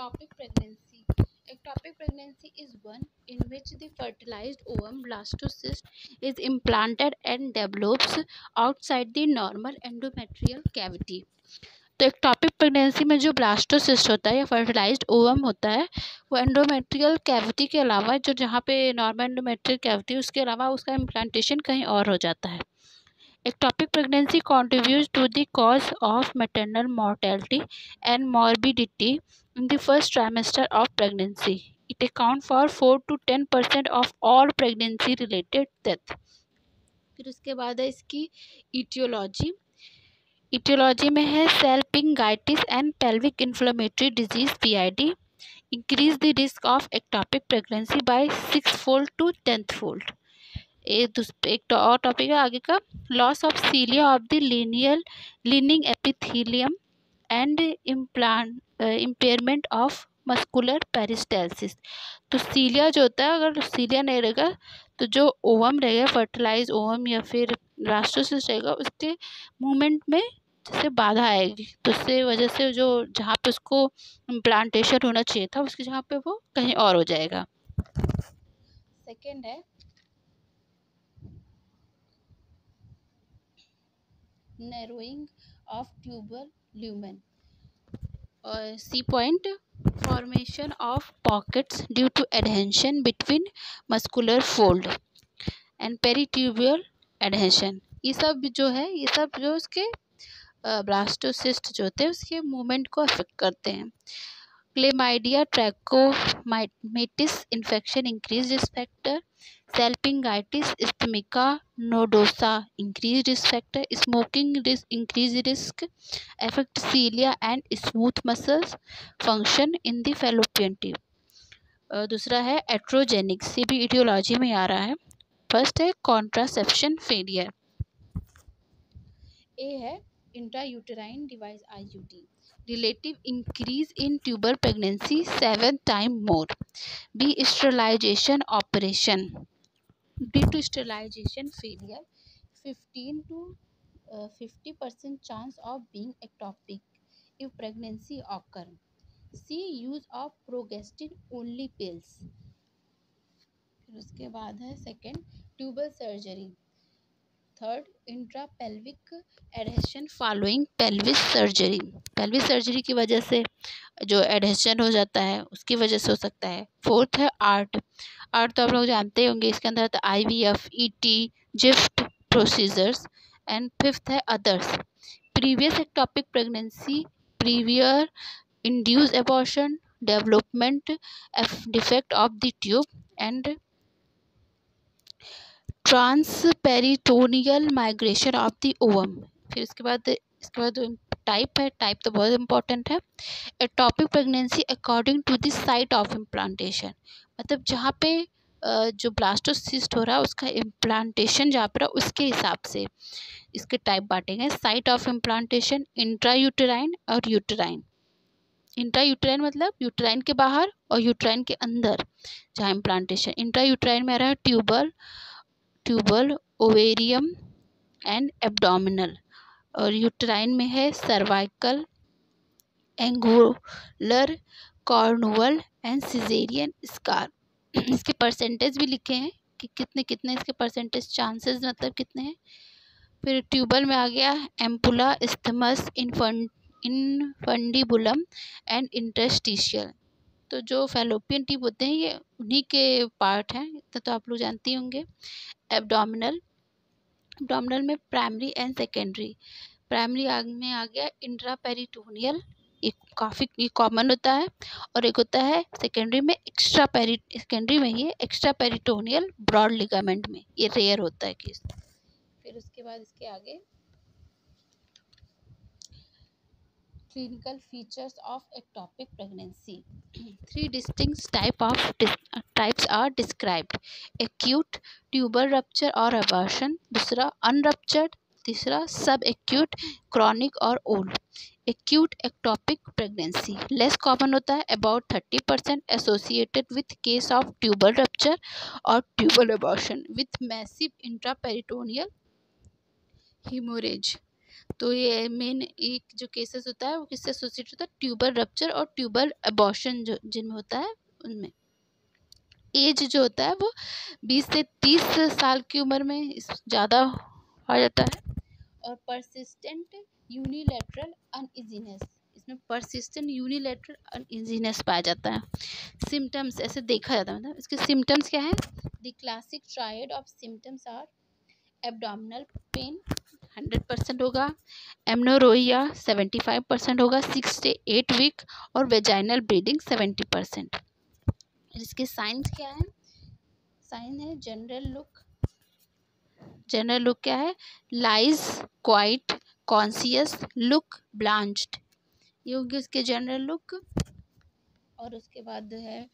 Ectopic pregnancy. Ectopic pregnancy is one in which the fertilized ovum blastocyst is implanted and develops outside the normal endometrial cavity. तो ectopic pregnancy में जो blastocyst होता है या fertilised ovum होता है वो एंडोमेट्रियल कैविटी के अलावा जो जहाँ पे नॉर्मल एंडोमेट्रियल कैविटी उसके अलावा उसका इम्प्लांटेशन कहीं और हो जाता है. Ectopic pregnancy contributes to the cause of maternal mortality and morbidity in the first trimester of pregnancy. It accounts for 4 to 10% of all pregnancy related death. फिर उसके बाद है इसकी etiology. etiology में है salpingitis and pelvic inflammatory disease PID increase the risk of ectopic pregnancy by 6-fold to 10th-fold. एक और topic है आगे का, loss of सीलिया of the leaning epithelium and impairment of muscular peristalsis. तो सीलिया जो होता है, अगर सीलिया नहीं रहेगा तो जो ओवम रहेगा, फर्टिलाइज ओवम या फिर ब्लास्टोसिस्ट रहेगा, उसके मूवमेंट में जैसे बाधा आएगी, तो उससे वजह से जो जहाँ पे उसको इम्प्लांटेशन होना चाहिए था उसकी जगह पे वो कहीं और हो जाएगा. सेकेंड है narrowing of tubal lumen. C point, formation of pockets due to adhesion between muscular fold and peritubular adhesion. ये सब जो उसके ब्लास्टोसिस्ट जो होते हैं उसके मूवमेंट को अफेक्ट करते हैं. Chlamydia ट्रैकोमाइटिस infection increase risk factor. Salpingitis ischemica nodosa increased risk factor. Smoking increased risk. Affect cilia and smooth muscles function in the fallopian tube. दूसरा है एट्रोजेनिक, से भी etiology में आ रहा है. फर्स्ट है कॉन्ट्रासेप्शन फेलियर. ए है intrauterine device IUD. Relative increase in tubal pregnancy 7 times more. B. Sterilization operation. Due to sterilization failure, 15 to 50% chance of being ectopic if pregnancy occur. C. Use of progestin only pills. फिर उसके बाद है second tubal surgery. Third intrapelvic adhesion following pelvis surgery. Pelvis surgery की वजह से जो adhesion हो जाता है उसकी वजह से हो सकता है. फोर्थ है आर्ट तो आप लोग जानते होंगे, इसके अंदर आता है IVF, ET, GIFT procedures. And fifth है others. Previous ectopic pregnancy, previous induced abortion, development defect of the tube and transperitoneal migration of the ovum. फिर इसके बाद टाइप तो बहुत इंपॉर्टेंट है. Ectopic pregnancy according to the site of implantation, मतलब जहाँ पे जो ब्लास्टोसिस्ट हो रहा है उसका इम्प्लांटेशन जहाँ पर उसके हिसाब से इसके टाइप बांटेंगे. साइट ऑफ इम्प्लांटेशन, इंट्रायूटेराइन और यूटेराइन. इंट्रायूटेराइन मतलब यूटेराइन के बाहर और यूटेराइन के अंदर जहाँ इम्प्लांटेशन. इंट्रायूटेराइन में आ रहा है ट्यूबल, ओवेरियम एंड एब्डोमिनल. और यूटेराइन में है cervical, angular, cornual and caesarean scar. इसके परसेंटेज भी लिखे हैं कि कितने इसके परसेंटेज चांसेस मतलब कितने हैं. फिर ट्यूबल में आ गया ampulla, isthmus, infundibulum and interstitial. तो जो फैलोपियन ट्यूब होते हैं ये उन्हीं के पार्ट हैं, तो आप लोग जानते होंगे. एब्डोमिनल में प्राइमरी एंड सेकेंडरी. प्राइमरी में आ गया इंट्रापेरिटोनियल, एक काफ़ी कॉमन होता है. और एक होता है सेकेंडरी में सेकेंडरी में ही एक्स्ट्रा पेरिटोनियल ब्रॉड लिगामेंट में, ये रेयर होता है केस. फिर उसके बाद इसके आगे clinical features of ectopic pregnancy. 3 distinct types are described. Acute tubal rupture or abortion, दूसरा unruptured, तीसरा subacute, chronic और old. Acute ectopic pregnancy less common होता है, about 30% associated with case of tubal rupture or tubal abortion with massive intraperitoneal hemorrhage. तो ये main एक जो cases होता है वो किससे एसोसिएट होता है, ट्यूबर रप्चर और ट्यूबर अबॉर्शन जो जिनमें होता है उनमें। एज जो होता है वो 20 से 30 साल की उम्र में ज़्यादा आ जाता है। और परसिस्टेंट यूनिलैटरल अनइजीनेस, इसमें परसिस्टेंट यूनिलैटरल अनइजीनेस पाया जाता है। सिम्टम्स ऐसे देखा जाता है, मतलब इसके सिम्टम्स क्या है। The classic triad of symptoms are abdominal pain 100% होगा, एमनोरोइया 75% होगा 6 से 8 वीक, और वेजाइनल ब्लीडिंग 70%। इसके साइंस क्या है, साइन है जनरल लुक क्या है, lies quite conscious look blanched, ये होगी उसके जनरल लुक। और उसके बाद है,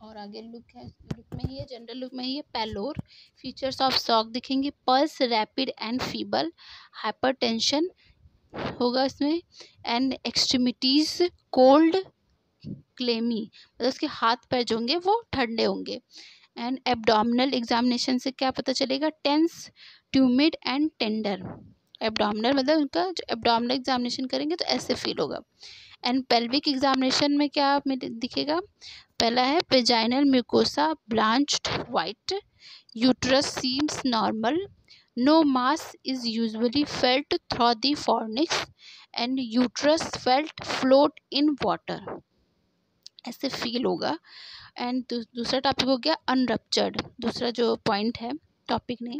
और आगे लुक है, लुक में ही है, जनरल लुक में ही है पैलोर, फीचर्स ऑफ शॉक दिखेंगे, pulse rapid and feeble, hypertension होगा इसमें, एंड एक्सट्रीमिटीज कोल्ड क्लेमी, मतलब उसके हाथ पैर जो होंगे वो ठंडे होंगे। एंड एब्डोमिनल एग्जामिनेशन से क्या पता चलेगा, टेंस ट्यूमिड एंड टेंडर, एब्डोमिनल मतलब उनका जो एब्डोमिनल एग्जामिनेशन करेंगे तो ऐसे फील होगा। एंड पेल्विक एग्जामिनेशन में क्या दिखेगा, पहला है vaginal mucosa blanched white, uterus seems normal, no mass is usually felt through the fornix, and uterus felt float in water, ऐसे फील होगा। एंड दूसरा टॉपिक हो गया अनरप्चर्ड, दूसरा जो पॉइंट है टॉपिक नहीं,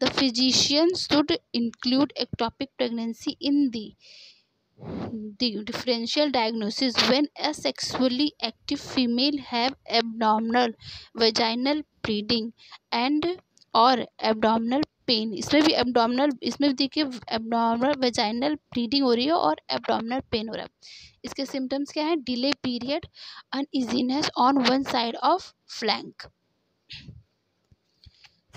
the physician should include ectopic pregnancy in the differential diagnosis when a sexually active female have abdominal vaginal bleeding and और abdominal पेन, इसमें भी एब्डोमिनल, इसमें भी देखिए एब्डोमिनल वेजाइनल ब्लीडिंग हो रही है और एब्डोमिनल पेन हो रहा है। इसके सिम्टम्स क्या है, delay period, uneasiness on one side of flank.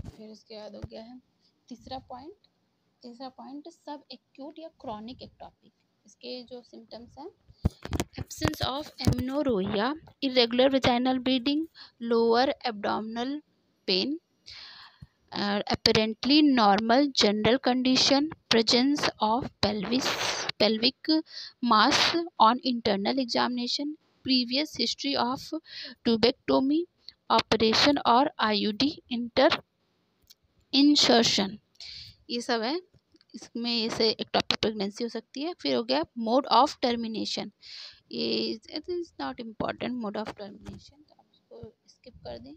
फिर इसके बाद हो गया है तीसरा पॉइंट सब एक्यूट या क्रॉनिक एक्टोपिक, इसके जो सिम्टम्स हैं, absence of amenorrhoea, irregular vaginal bleeding, lower abdominal pain, apparently normal general condition, presence of pelvic mass on internal examination, previous history of tubectomy, operation और IUD insertion, ये सब है। इसमें ऐसे एक्टोपिक प्रेगनेंसी हो सकती है। फिर हो गया मोड ऑफ टर्मिनेशन, ये it is not important mode of termination, तो आप इसको स्किप कर दें।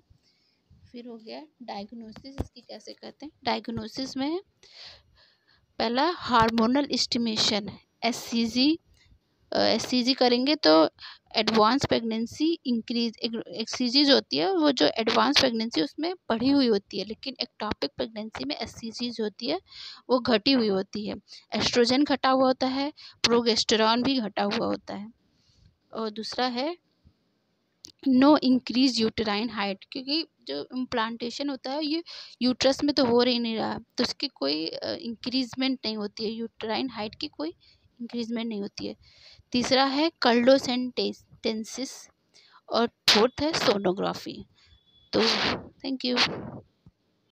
फिर हो गया डायग्नोसिस, इसकी कैसे करते हैं। डायग्नोसिस में पहला हार्मोनल एस्टिमेशन, एससीजी करेंगे तो एडवांस प्रेगनेंसी इंक्रीज, एससीजी जो होती है वो जो एडवांस प्रेगनेंसी उसमें बढ़ी हुई होती है, लेकिन एक्टोपिक प्रेगनेंसी में एससीजी जो होती है वो घटी हुई होती है, एस्ट्रोजन घटा हुआ होता है, प्रोगेस्टेरॉन भी घटा हुआ होता है। और दूसरा है नो इंक्रीज यूटेराइन हाइट, क्योंकि जो इम्प्लांटेशन होता है ये यूट्रस में तो हो रही नहीं रहा, तो उसकी कोई इंक्रीजमेंट नहीं होती है, यूटेराइन हाइट की कोई इंक्रीजमेंट नहीं होती है। तीसरा है कल्डोसेंटेंसिस, और फोर्थ है सोनोग्राफी। तो थैंक यू।